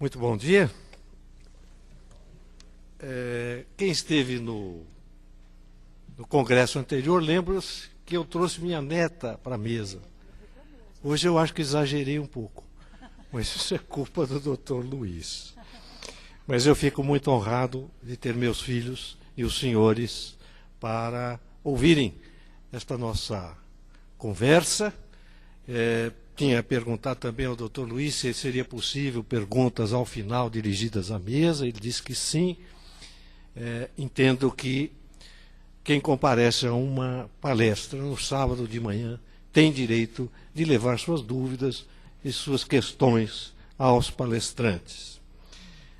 Muito bom dia. Quem esteve no congresso anterior, lembra-se que eu trouxe minha neta para a mesa. Hoje eu acho que exagerei um pouco, mas isso é culpa do Dr. Luiz. Mas eu fico muito honrado de ter meus filhos e os senhores para ouvirem esta nossa conversa. Tinha perguntado também ao Dr. Luiz se seria possível perguntas ao final dirigidas à mesa. Ele disse que sim. Entendo que quem comparece a uma palestra no sábado de manhã tem direito de levar suas dúvidas e suas questões aos palestrantes.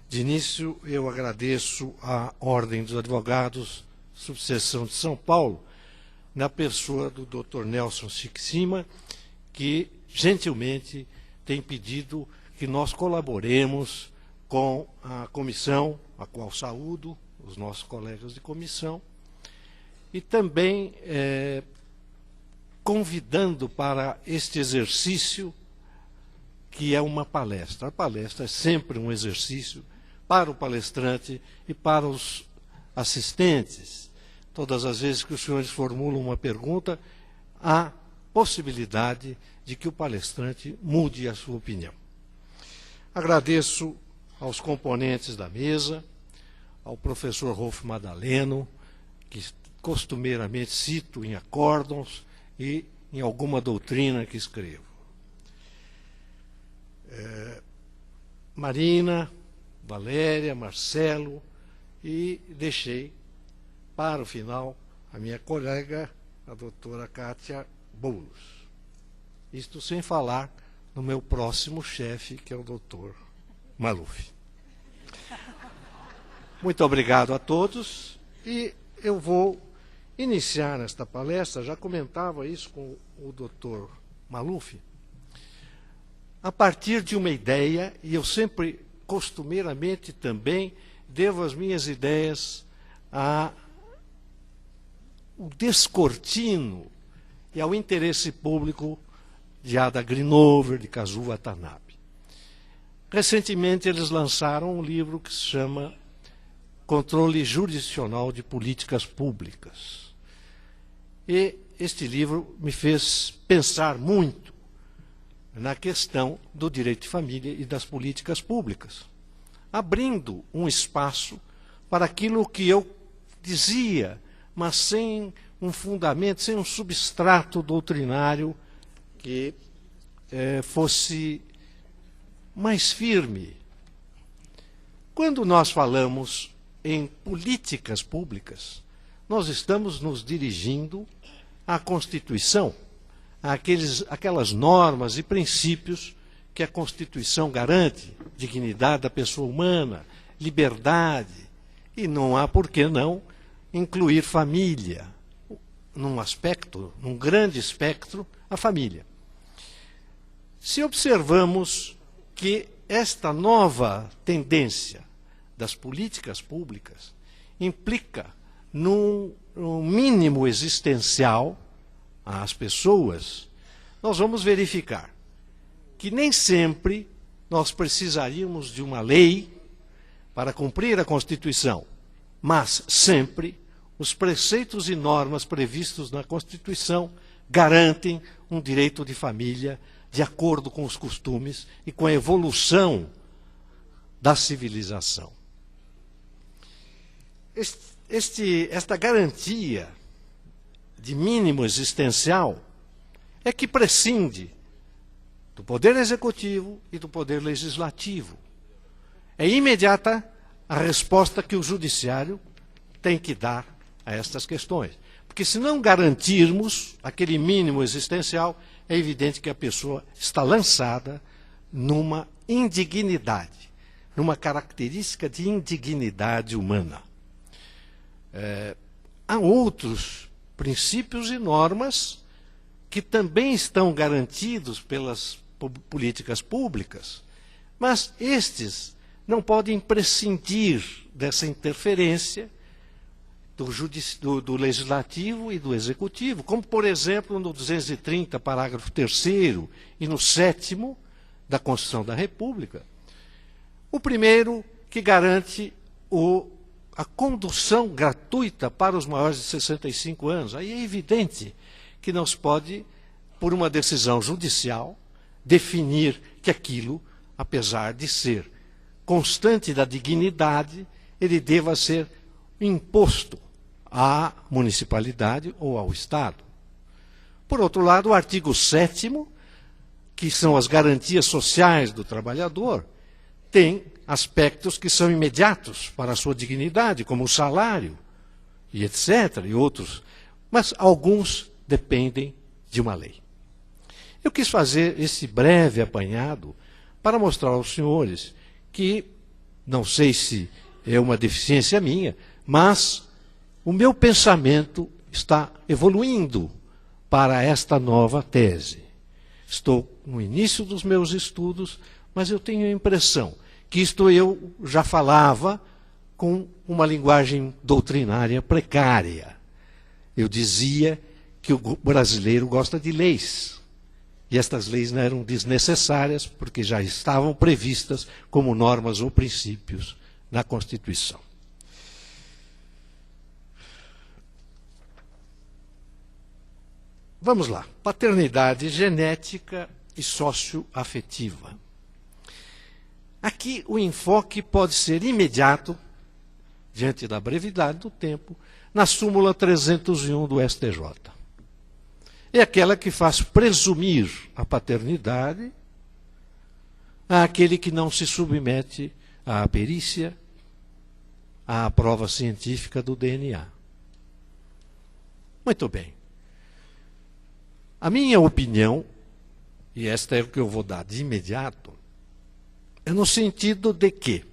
De início, eu agradeço à Ordem dos Advogados, Subseção de São Paulo, na pessoa do Dr. Nelson Sixima, que gentilmente tem pedido que nós colaboremos com a comissão, a qual saúdo os nossos colegas de comissão, e também convidando para este exercício que é uma palestra. A palestra é sempre um exercício para o palestrante e para os assistentes. Todas as vezes que os senhores formulam uma pergunta, há possibilidade de que o palestrante mude a sua opinião. Agradeço aos componentes da mesa, ao professor Rolf Madaleno, que costumeiramente cito em acórdons e em alguma doutrina que escrevo. Marina, Valéria, Marcelo, e deixei para o final a minha colega, a doutora Kátia Boulos. Isto sem falar no meu próximo chefe, que é o doutor Maluf. Muito obrigado a todos, e eu vou iniciar esta palestra, já comentava isso com o doutor Maluf, a partir de uma ideia, e eu sempre, costumeiramente também, devo as minhas ideias ao descortino e ao interesse público de Ada Grinover, de Kazuo Watanabe. Recentemente eles lançaram um livro que se chama Controle Jurisdicional de Políticas Públicas. E este livro me fez pensar muito na questão do direito de família e das políticas públicas, abrindo um espaço para aquilo que eu dizia, mas sem um fundamento, sem um substrato doutrinário que fosse mais firme. Quando nós falamos em políticas públicas, nós estamos nos dirigindo à Constituição, aquelas normas e princípios que a Constituição garante: dignidade da pessoa humana, liberdade, e não há por que não incluir família, num grande espectro, a família. Se observamos que esta nova tendência das políticas públicas implica num mínimo existencial às pessoas, nós vamos verificar que nem sempre nós precisaríamos de uma lei para cumprir a Constituição, mas sempre os preceitos e normas previstos na Constituição garantem um direito de família de acordo com os costumes e com a evolução da civilização. Esta garantia de mínimo existencial é que prescinde do poder executivo e do poder legislativo. É imediata a resposta que o judiciário tem que dar a estas questões. Porque se não garantirmos aquele mínimo existencial, é evidente que a pessoa está lançada numa indignidade, numa característica de indignidade humana. Há outros princípios e normas que também estão garantidos pelas políticas públicas, mas estes não podem prescindir dessa interferência do Legislativo e do Executivo, como, por exemplo, no 230, parágrafo 3º, e no 7º da Constituição da República, O primeiro, que garante a condução gratuita para os maiores de 65 anos. Aí é evidente que não se pode, por uma decisão judicial, definir que aquilo, apesar de ser constante da dignidade, ele deva ser imposto à municipalidade ou ao Estado. Por outro lado, o artigo 7º, que são as garantias sociais do trabalhador, tem aspectos que são imediatos para a sua dignidade, como o salário, e etc., e outros, mas alguns dependem de uma lei. Eu quis fazer esse breve apanhado para mostrar aos senhores que, não sei se é uma deficiência minha, mas o meu pensamento está evoluindo para esta nova tese. Estou no início dos meus estudos, mas eu tenho a impressão que isto eu já falava com uma linguagem doutrinária precária. Eu dizia que o brasileiro gosta de leis. E estas leis não eram desnecessárias, porque já estavam previstas como normas ou princípios na Constituição. Vamos lá. Paternidade genética e socioafetiva. Aqui o enfoque pode ser imediato, diante da brevidade do tempo, na súmula 301 do STJ. É aquela que faz presumir a paternidade àquele que não se submete à perícia, à prova científica do DNA. Muito bem. A minha opinião, e esta é o que eu vou dar de imediato, é no sentido de que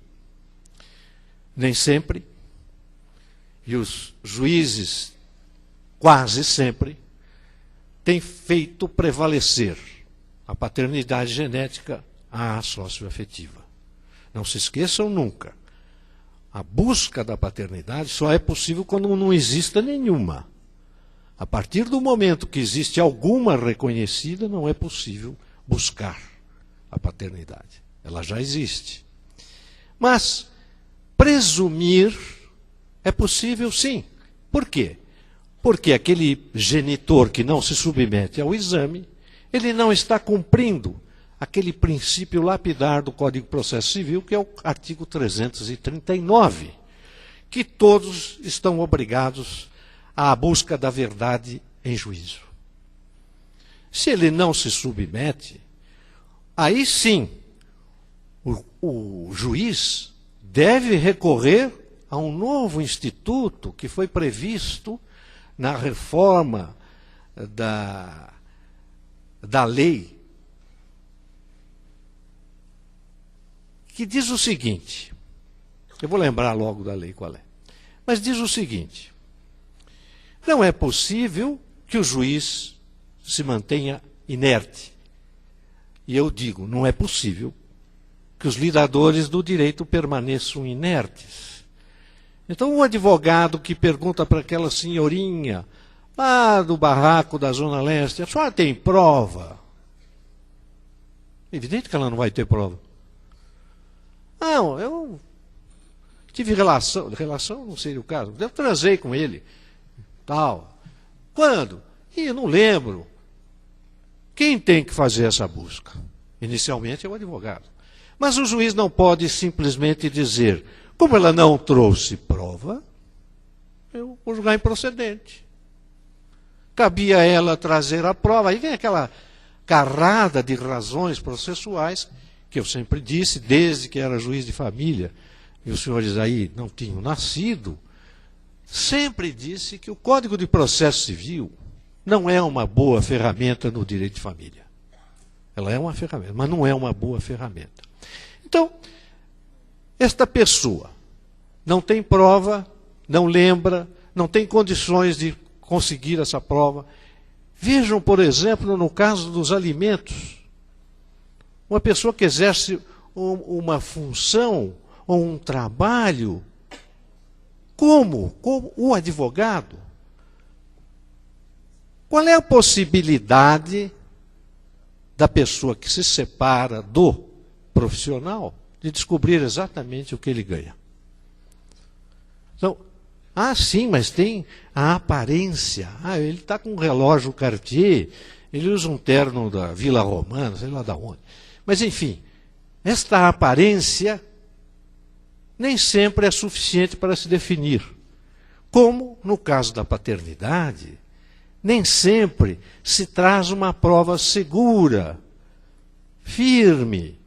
nem sempre, e os juízes quase sempre, têm feito prevalecer a paternidade genética à socioafetiva. Não se esqueçam nunca, a busca da paternidade só é possível quando não exista nenhuma. A partir do momento que existe alguma reconhecida, não é possível buscar a paternidade. Ela já existe. Mas presumir é possível, sim. Por quê? Porque aquele genitor que não se submete ao exame, ele não está cumprindo aquele princípio lapidar do Código de Processo Civil, que é o artigo 339, que todos estão obrigados à busca da verdade em juízo. Se ele não se submete, aí sim, o juiz deve recorrer a um novo instituto que foi previsto na reforma da lei, que diz o seguinte, eu vou lembrar logo da lei qual é, mas diz o seguinte: não é possível que o juiz se mantenha inerte. E eu digo, não é possível que os lidadores do direito permaneçam inertes. Então, um advogado que pergunta para aquela senhorinha lá do barraco da Zona Leste, a senhora tem prova? Evidente que ela não vai ter prova. Não, eu tive relação não seria o caso, eu transei com ele. Tal. Quando? Eu não lembro. Quem tem que fazer essa busca? Inicialmente é o advogado. Mas o juiz não pode simplesmente dizer, como ela não trouxe prova, eu vou julgar improcedente. Cabia a ela trazer a prova. Aí vem aquela carrada de razões processuais, que eu sempre disse, desde que era juiz de família, e os senhores aí não tinham nascido, sempre disse que o Código de Processo Civil não é uma boa ferramenta no direito de família. Ela é uma ferramenta, mas não é uma boa ferramenta. Então, esta pessoa não tem prova, não lembra, não tem condições de conseguir essa prova. Vejam, por exemplo, no caso dos alimentos. Uma pessoa que exerce uma função ou um trabalho, como o advogado, qual é a possibilidade da pessoa que se separa do profissional de descobrir exatamente o que ele ganha. Então, sim, mas tem a aparência. Ele está com um relógio Cartier, ele usa um terno da Vila Romana, sei lá de onde. Mas, enfim, esta aparência nem sempre é suficiente para se definir. Como, no caso da paternidade, nem sempre se traz uma prova segura, firme,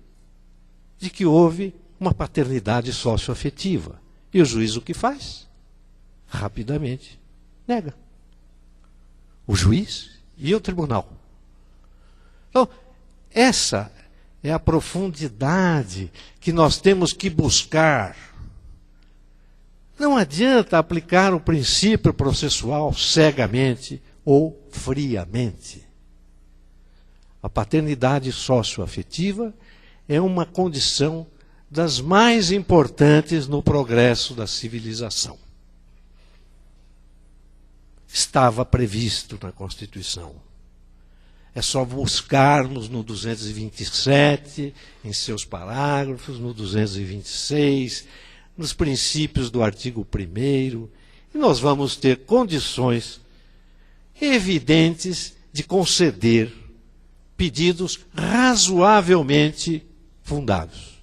de que houve uma paternidade socioafetiva. E o juiz o que faz? Rapidamente nega. O juiz e o tribunal. Então, essa é a profundidade que nós temos que buscar. Não adianta aplicar o princípio processual cegamente ou friamente. A paternidade socioafetiva é uma condição das mais importantes no progresso da civilização. Estava previsto na Constituição. É só buscarmos no 227, em seus parágrafos, no 226, nos princípios do artigo 1º, e nós vamos ter condições evidentes de conceder pedidos razoavelmente fundados.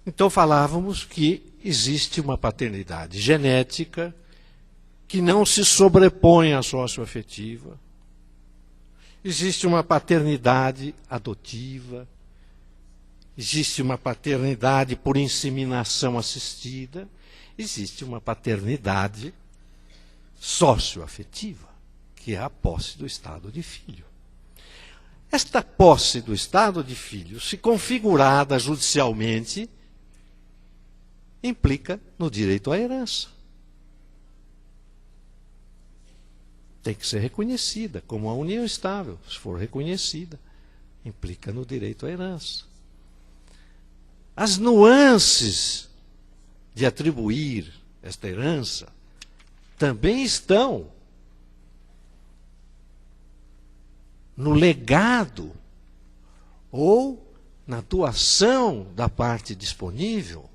Então falávamos que existe uma paternidade genética que não se sobrepõe à socioafetiva. Existe uma paternidade adotiva. Existe uma paternidade por inseminação assistida. Existe uma paternidade socioafetiva, que é a posse do estado de filho. Esta posse do estado de filho, se configurada judicialmente, implica no direito à herança. Tem que ser reconhecida como uma união estável. Se for reconhecida, implica no direito à herança. As nuances de atribuir esta herança também estão no legado ou na doação da parte disponível.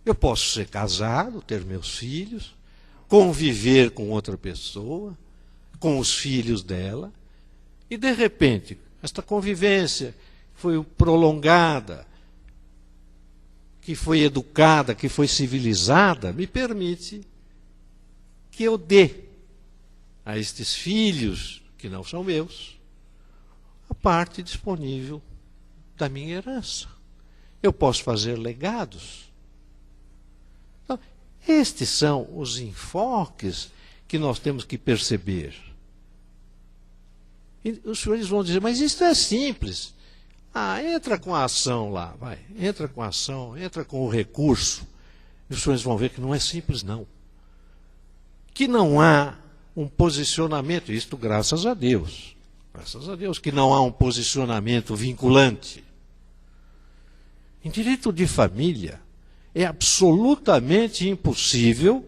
Eu posso ser casado, ter meus filhos, conviver com outra pessoa, com os filhos dela, e de repente, esta convivência foi prolongada, que foi educada, que foi civilizada, me permite que eu dê a estes filhos, que não são meus, a parte disponível da minha herança. Eu posso fazer legados. Então, estes são os enfoques que nós temos que perceber. E os senhores vão dizer, mas isso é simples. Entra com a ação lá, vai. Entra com a ação, entra com o recurso. E os senhores vão ver que não é simples, não. Que não há um posicionamento, isto graças a Deus, que não há um posicionamento vinculante. Em direito de família, é absolutamente impossível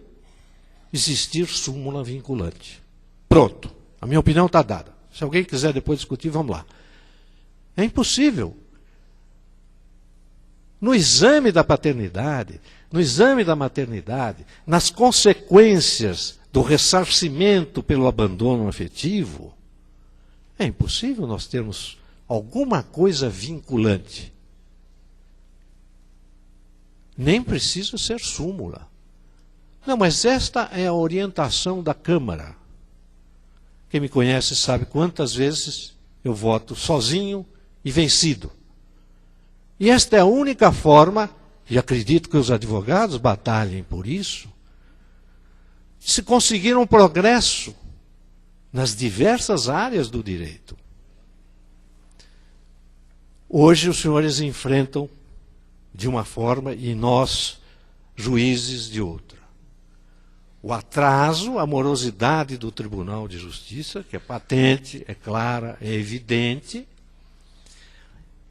existir súmula vinculante. Pronto, a minha opinião está dada. Se alguém quiser depois discutir, vamos lá. É impossível. No exame da paternidade, no exame da maternidade, nas consequências do ressarcimento pelo abandono afetivo, é impossível nós termos alguma coisa vinculante. Nem precisa ser súmula. Não, mas esta é a orientação da Câmara. Quem me conhece sabe quantas vezes eu voto sozinho e vencido. E esta é a única forma, e acredito que os advogados batalhem por isso, se conseguir um progresso nas diversas áreas do direito. Hoje os senhores enfrentam de uma forma e nós, juízes, de outra. O atraso, a morosidade do Tribunal de Justiça, que é patente, é clara, é evidente,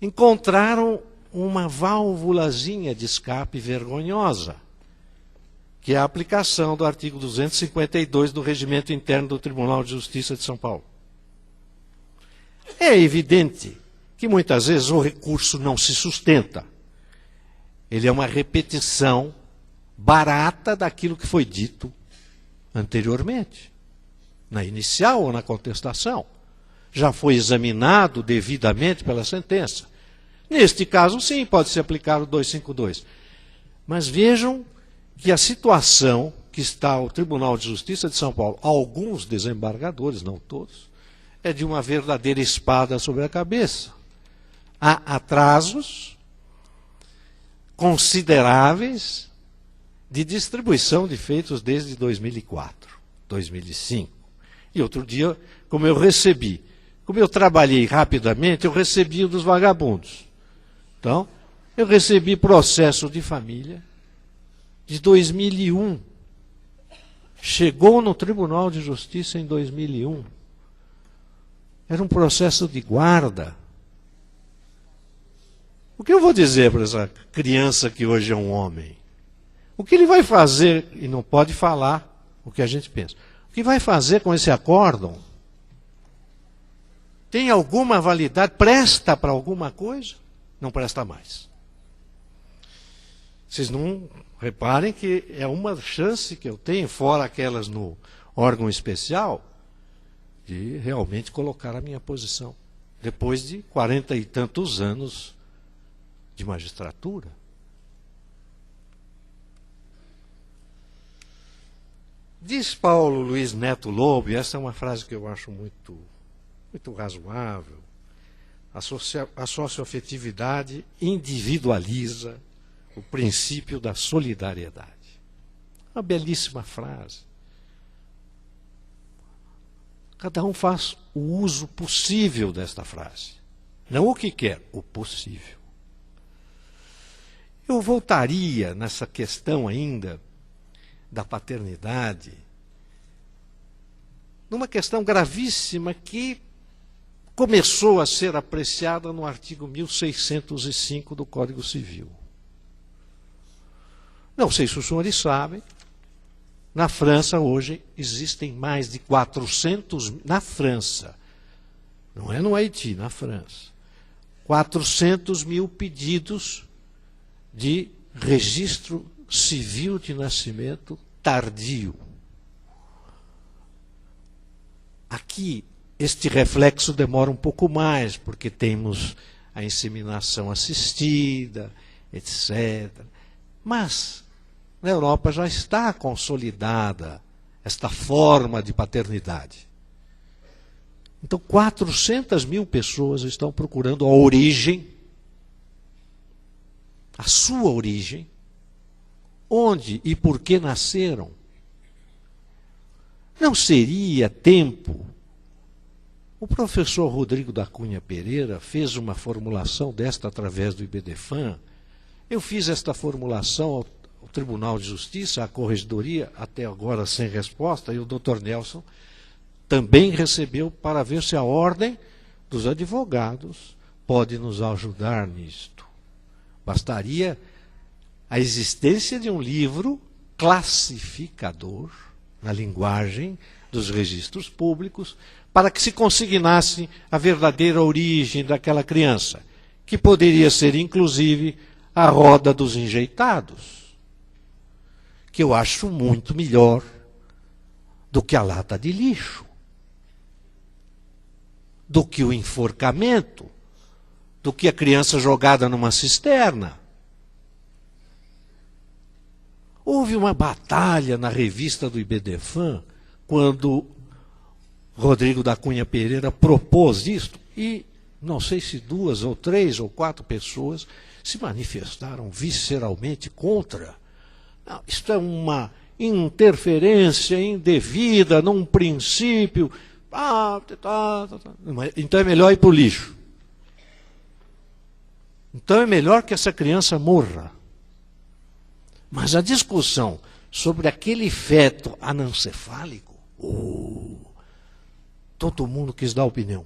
encontraram uma válvulazinha de escape vergonhosa, que é a aplicação do artigo 252 do Regimento Interno do Tribunal de Justiça de São Paulo. É evidente que muitas vezes o recurso não se sustenta. Ele é uma repetição barata daquilo que foi dito anteriormente, na inicial ou na contestação. Já foi examinado devidamente pela sentença. Neste caso, sim, pode-se aplicar o 252. Mas vejam que a situação que está o Tribunal de Justiça de São Paulo, alguns desembargadores, não todos, é de uma verdadeira espada sobre a cabeça. Há atrasos consideráveis de distribuição de feitos desde 2004, 2005. E outro dia, como eu trabalhei rapidamente, eu recebi o dos vagabundos. Então, eu recebi processo de família de 2001. Chegou no Tribunal de Justiça em 2001. Era um processo de guarda. O que eu vou dizer para essa criança que hoje é um homem? O que ele vai fazer, e não pode falar o que a gente pensa, o que vai fazer com esse acórdão? Tem alguma validade? Presta para alguma coisa? Não presta mais. Vocês não reparem que é uma chance que eu tenho, fora aquelas no órgão especial, de realmente colocar a minha posição, depois de 40 e tantos anos de magistratura. Diz Paulo Luiz Neto Lobo, e essa é uma frase que eu acho muito razoável: a socioafetividade individualiza o princípio da solidariedade. Uma belíssima frase. Cada um faz o uso possível desta frase. Não o que quer, o possível. Eu voltaria nessa questão ainda da paternidade, numa questão gravíssima que começou a ser apreciada no artigo 1605 do Código Civil. Não sei se os senhores sabem, na França hoje existem mais de 400, na França, não é no Haiti, na França, 400 mil pedidos de registro civil de nascimento tardio. Aqui, este reflexo demora um pouco mais, porque temos a inseminação assistida, etc. Mas, na Europa já está consolidada esta forma de paternidade. Então, 400 mil pessoas estão procurando a origem, a sua origem, onde e por que nasceram. Não seria tempo? O professor Rodrigo da Cunha Pereira fez uma formulação desta através do IBDFAN. Eu fiz esta formulação ao Tribunal de Justiça, à Corregedoria, até agora sem resposta, e o Dr. Nelson também recebeu para ver se a ordem dos advogados pode nos ajudar nisto. Bastaria a existência de um livro classificador na linguagem dos registros públicos para que se consignasse a verdadeira origem daquela criança, que poderia ser, inclusive, a roda dos enjeitados, que eu acho muito melhor do que a lata de lixo, do que o enforcamento, do que a criança jogada numa cisterna. Houve uma batalha na revista do IBDFAN quando Rodrigo da Cunha Pereira propôs isto, e não sei se 2 ou 3 ou 4 pessoas se manifestaram visceralmente contra. Não, isto é uma interferência indevida num princípio. Então é melhor ir para o lixo. Então é melhor que essa criança morra. Mas a discussão sobre aquele feto anencefálico, todo mundo quis dar opinião.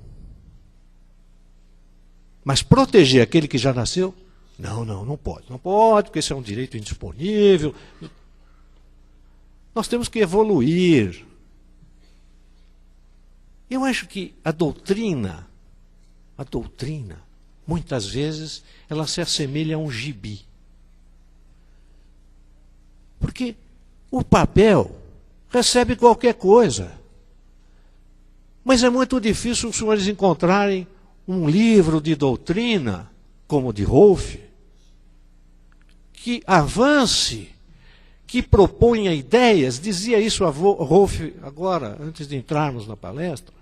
Mas proteger aquele que já nasceu? Não pode. Não pode, porque esse é um direito indisponível. Nós temos que evoluir. Eu acho que a doutrina muitas vezes, ela se assemelha a um gibi. Porque o papel recebe qualquer coisa. Mas é muito difícil os senhores encontrarem um livro de doutrina, como o de Rolf, que avance, que proponha ideias. Dizia isso a Rolf agora, antes de entrarmos na palestra,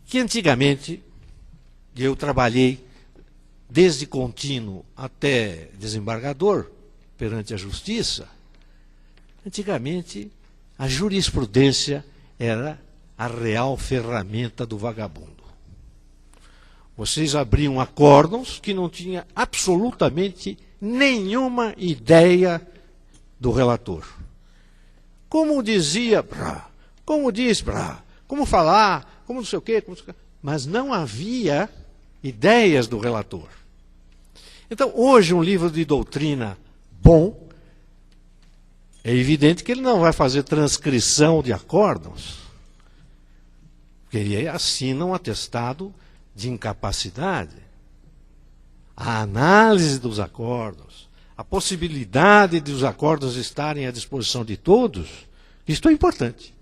que antigamente, eu trabalhei desde contínuo até desembargador perante a justiça, antigamente a jurisprudência era a real ferramenta do vagabundo. Vocês abriam acórdãos que não tinha absolutamente nenhuma ideia do relator. Como dizia, como diz, como falar, como não sei o quê, mas não havia ideias do relator. Então, hoje, um livro de doutrina bom, é evidente que ele não vai fazer transcrição de acórdãos, porque ele assina um atestado de incapacidade. A análise dos acórdãos, a possibilidade de os acórdãos estarem à disposição de todos, isto é importante.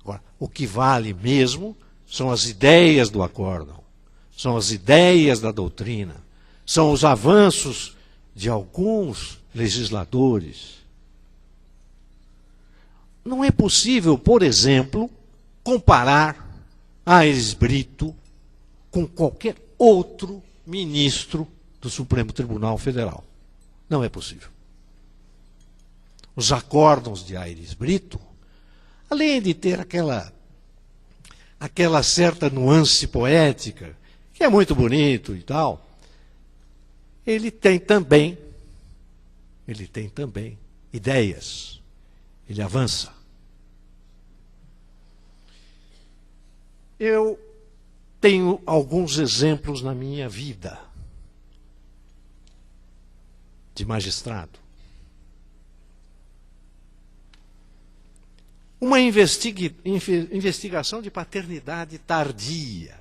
Agora, o que vale mesmo são as ideias do acórdão, são as ideias da doutrina, são os avanços de alguns legisladores. Não é possível, por exemplo, comparar Aires Brito com qualquer outro ministro do Supremo Tribunal Federal. Não é possível. Os acórdãos de Aires Brito, além de ter aquela certa nuance poética, que é muito bonito e tal, ele tem também ideias. Ele avança. Eu tenho alguns exemplos na minha vida de magistrado. Uma investigação de paternidade tardia,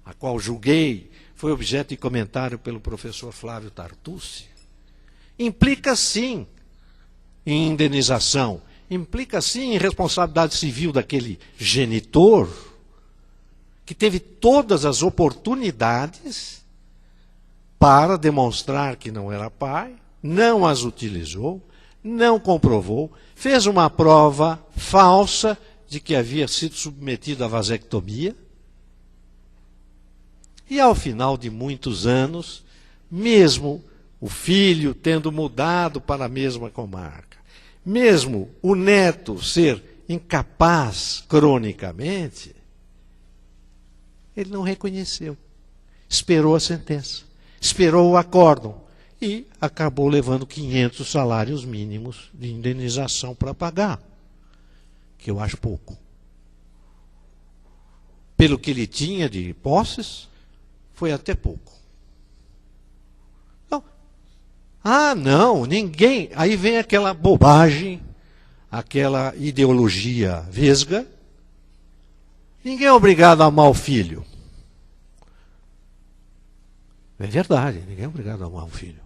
a qual julguei, foi objeto de comentário pelo professor Flávio Tartucci, implica sim em indenização, implica sim em responsabilidade civil daquele genitor que teve todas as oportunidades para demonstrar que não era pai, não as utilizou, não comprovou, fez uma prova falsa de que havia sido submetido à vasectomia. E ao final de muitos anos, mesmo o filho tendo mudado para a mesma comarca, mesmo o neto ser incapaz cronicamente, ele não reconheceu. Esperou a sentença, esperou o acórdão e acabou levando 500 salários mínimos de indenização para pagar, que eu acho pouco. Pelo que ele tinha de posses, foi até pouco. Não, ninguém. Aí vem aquela bobagem, aquela ideologia vesga. Ninguém é obrigado a amar o filho. É verdade, ninguém é obrigado a amar o filho.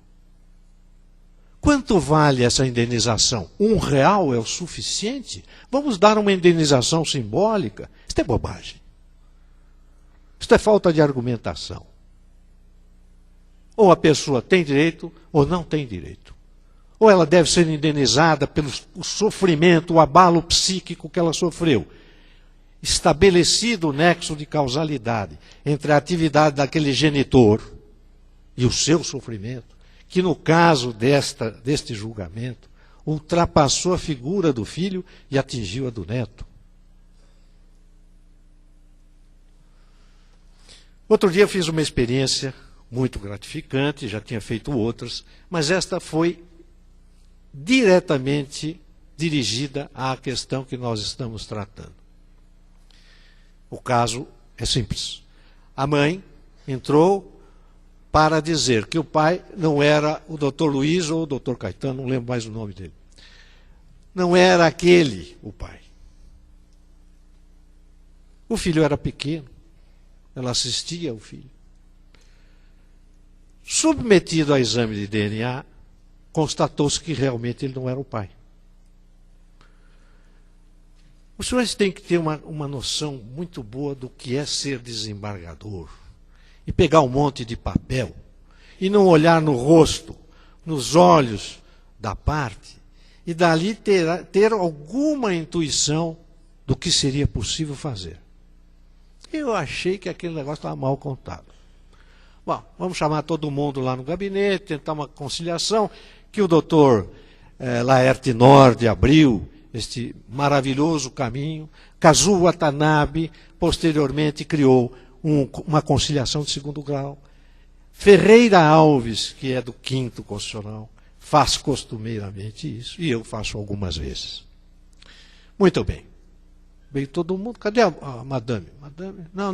Quanto vale essa indenização? R$1 é o suficiente? Vamos dar uma indenização simbólica? Isso é bobagem. Isso é falta de argumentação. Ou a pessoa tem direito ou não tem direito. Ou ela deve ser indenizada pelo sofrimento, o abalo psíquico que ela sofreu. Estabelecido o nexo de causalidade entre a atividade daquele genitor e o seu sofrimento, que no caso deste julgamento, ultrapassou a figura do filho e atingiu a do neto. Outro dia eu fiz uma experiência muito gratificante, já tinha feito outras, mas esta foi diretamente dirigida à questão que nós estamos tratando. O caso é simples. A mãe entrou para dizer que o pai não era o doutor Luiz ou o doutor Caetano, não lembro mais o nome dele. Não era aquele o pai. O filho era pequeno. ela assistia ao filho. Submetido a exame de DNA, constatou-se que realmente ele não era o pai. Os senhores têm que ter uma noção muito boa do que é ser desembargador. E pegar um monte de papel e não olhar no rosto, nos olhos da parte, e dali ter alguma intuição do que seria possível fazer. Eu achei que aquele negócio estava mal contado. Bom, vamos chamar todo mundo lá no gabinete, tentar uma conciliação, que o doutor Laerte Nord abriu este maravilhoso caminho. Kazuo Watanabe, posteriormente, criou uma conciliação de segundo grau. Ferreira Alves, que é do 5º Constitucional, faz costumeiramente isso, e eu faço algumas vezes. Muito bem. Veio todo mundo. Cadê a madame? Madame? Não,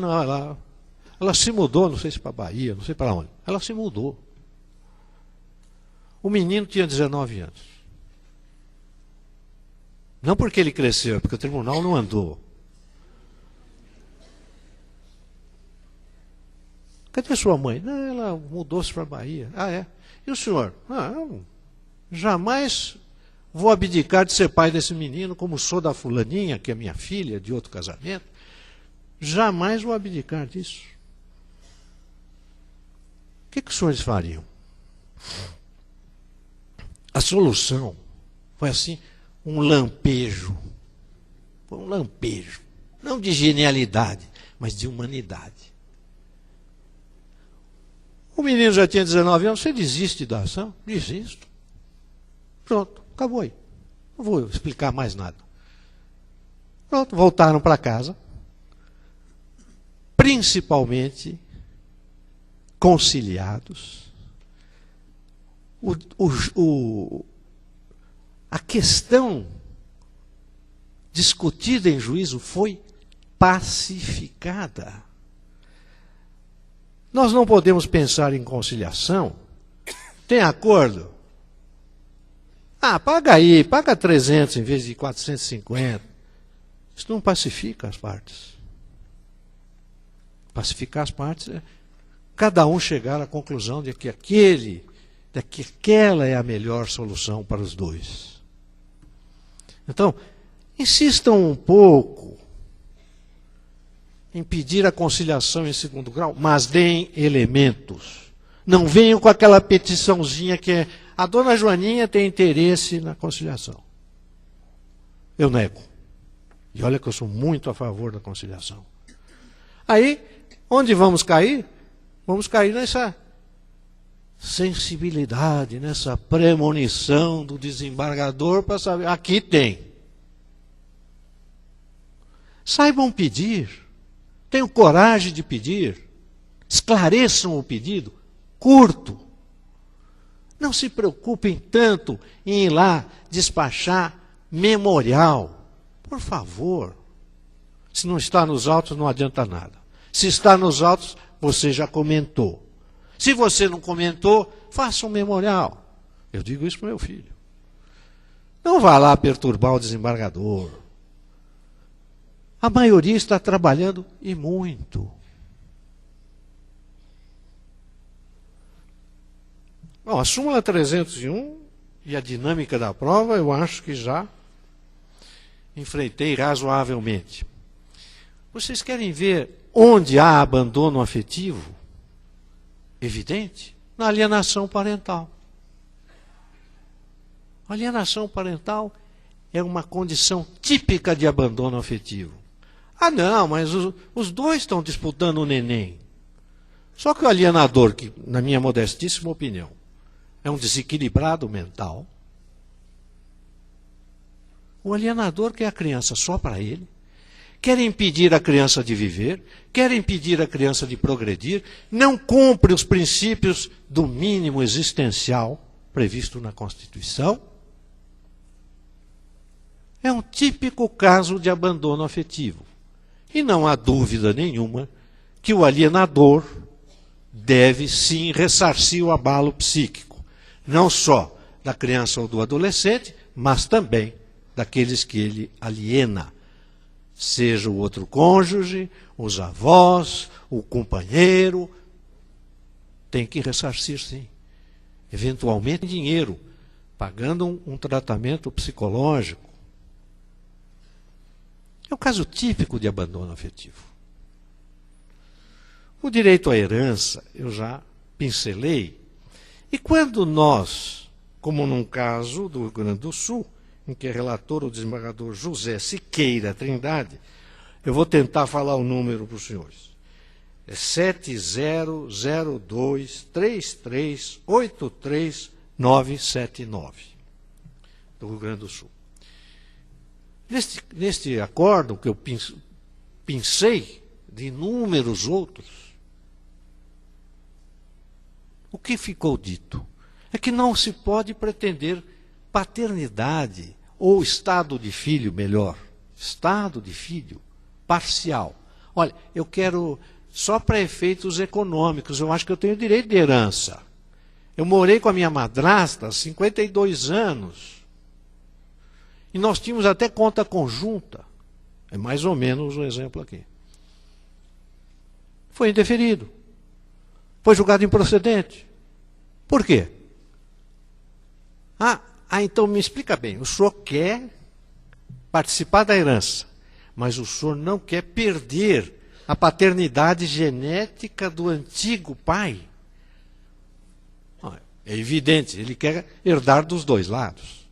ela se mudou, não sei se para Bahia, não sei para onde. Ela se mudou. O menino tinha 19 anos. Não porque ele cresceu, porque o tribunal não andou. Cadê sua mãe? Não, ela mudou-se para a Bahia. Ah, é? E o senhor? Eu jamais vou abdicar de ser pai desse menino, como sou da fulaninha, que é minha filha, de outro casamento. Jamais vou abdicar disso. O que os senhores fariam? A solução foi assim, um lampejo. Foi um lampejo. Não de genialidade, mas de humanidade. O menino já tinha 19 anos, você desiste da ação? Desisto. Pronto, acabou aí. Não vou explicar mais nada. Pronto, voltaram para casa. Principalmente conciliados. A questão discutida em juízo foi pacificada. Nós não podemos pensar em conciliação. Tem acordo? Paga aí, paga 300 em vez de 450. Isso não pacifica as partes. Pacificar as partes é cada um chegar à conclusão de que aquela é a melhor solução para os dois. Então, insistam um pouco em pedir a conciliação em segundo grau, mas deem elementos. Não venham com aquela petiçãozinha que é: a dona Joaninha tem interesse na conciliação. Eu nego. E olha que eu sou muito a favor da conciliação. Aí, onde vamos cair? Vamos cair nessa sensibilidade, nessa premonição do desembargador para saber, aqui tem. Saibam pedir, tenham coragem de pedir, esclareçam o pedido, curto. Não se preocupem tanto em ir lá despachar memorial. Por favor. Se não está nos autos, não adianta nada. Se está nos autos, você já comentou. Se você não comentou, faça um memorial. Eu digo isso para o meu filho. Não vá lá perturbar o desembargador. A maioria está trabalhando e muito. Bom, a súmula 301 e a dinâmica da prova, eu acho que já enfrentei razoavelmente. Vocês querem ver onde há abandono afetivo? Evidente, na alienação parental. A alienação parental é uma condição típica de abandono afetivo. Não, mas os dois estão disputando o neném. Só que o alienador, que, na minha modestíssima opinião, é um desequilibrado mental, o alienador quer a criança só para ele, quer impedir a criança de viver, quer impedir a criança de progredir, não cumpre os princípios do mínimo existencial previsto na Constituição. É um típico caso de abandono afetivo. E não há dúvida nenhuma que o alienador deve sim ressarcir o abalo psíquico, não só da criança ou do adolescente, mas também daqueles que ele aliena. seja o outro cônjuge, os avós, o companheiro, tem que ressarcir, sim. Eventualmente, dinheiro, pagando um tratamento psicológico. É um caso típico de abandono afetivo. O direito à herança, eu já pincelei. E quando nós, como num caso do Rio Grande do Sul, em que é relator o desembargador José Siqueira Trindade, eu vou tentar falar o número para os senhores. É 700233833979, do Rio Grande do Sul. Neste acórdão que eu pincei de inúmeros outros, o que ficou dito é que não se pode pretender paternidade ou estado de filho, melhor, estado de filho parcial. Olha, eu quero só para efeitos econômicos, eu acho que eu tenho direito de herança. Eu morei com a minha madrasta há 52 anos. E nós tínhamos até conta conjunta. É mais ou menos o exemplo aqui. Foi indeferido. Foi julgado improcedente. Por quê? Então me explica bem. O senhor quer participar da herança, mas o senhor não quer perder a paternidade genética do antigo pai. É evidente, ele quer herdar dos dois lados.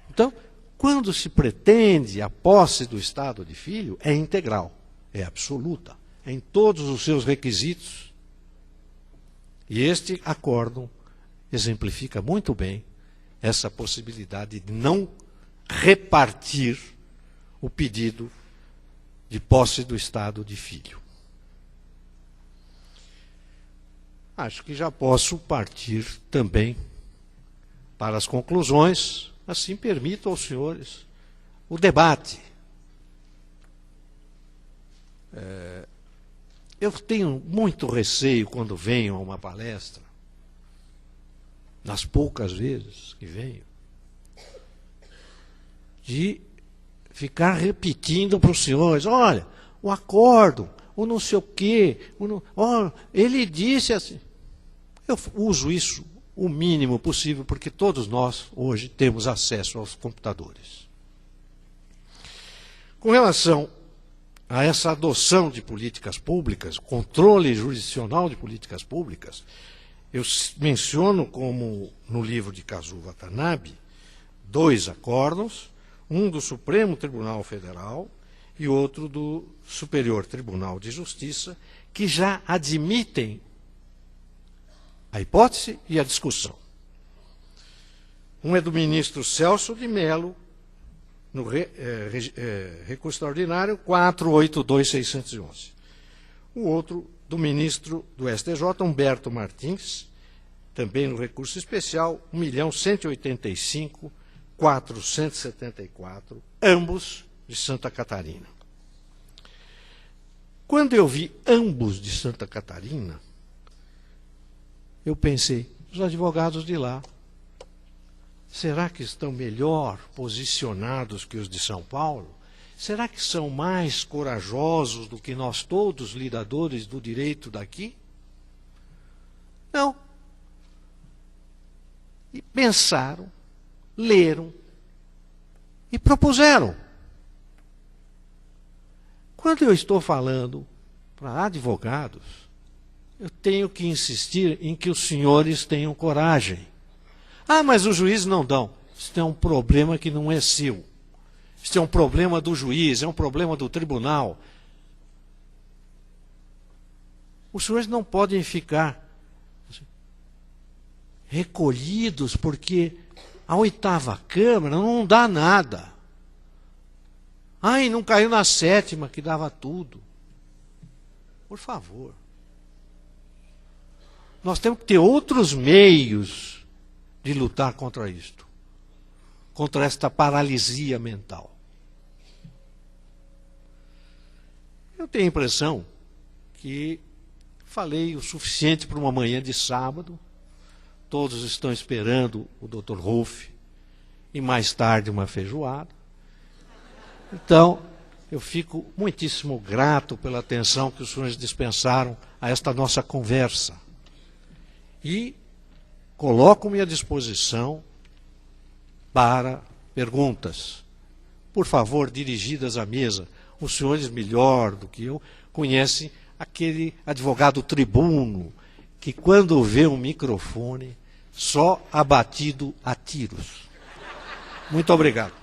Então, quando se pretende a posse do estado de filho, é integral, é absoluta, em todos os seus requisitos. E este acórdão exemplifica muito bem essa possibilidade de não repartir o pedido de posse do estado de filho. Acho que já posso partir também para as conclusões, assim permito aos senhores o debate. Eu tenho muito receio quando venho a uma palestra, nas poucas vezes que venho, de ficar repetindo para os senhores, olha, o acórdão, o não sei o quê, ele disse assim. Eu uso isso o mínimo possível, porque todos nós hoje temos acesso aos computadores. Com relação a essa adoção de políticas públicas, controle jurisdicional de políticas públicas, eu menciono, como no livro de Kazuo Watanabe, 2 acórdãos, um do Supremo Tribunal Federal e outro do Superior Tribunal de Justiça, que já admitem a hipótese e a discussão. Um é do ministro Celso de Mello, no recurso extraordinário 482.611. O outro do ministro do STJ, Humberto Martins, também no recurso especial 1.185.474, ambos de Santa Catarina. Quando eu vi ambos de Santa Catarina, eu pensei, os advogados de lá, será que estão melhor posicionados que os de São Paulo? Será que são mais corajosos do que nós todos, lidadores do direito daqui? Não. E pensaram, leram e propuseram. Quando eu estou falando para advogados, eu tenho que insistir em que os senhores tenham coragem. Mas os juízes não dão. Isso é um problema que não é seu. Isso é um problema do juiz, é um problema do tribunal. Os senhores não podem ficar recolhidos, porque a 8ª Câmara não dá nada. Não caiu na 7ª, que dava tudo. Por favor. Nós temos que ter outros meios de lutar contra isto, contra esta paralisia mental. Eu tenho a impressão que falei o suficiente para uma manhã de sábado, todos estão esperando o Dr. Rolf, e mais tarde uma feijoada. Então, eu fico muitíssimo grato pela atenção que os senhores dispensaram a esta nossa conversa. E coloco-me à disposição para perguntas, por favor, dirigidas à mesa. Os senhores, melhor do que eu, conhecem aquele advogado tribuno que, quando vê um microfone, só abatido a tiros. Muito obrigado.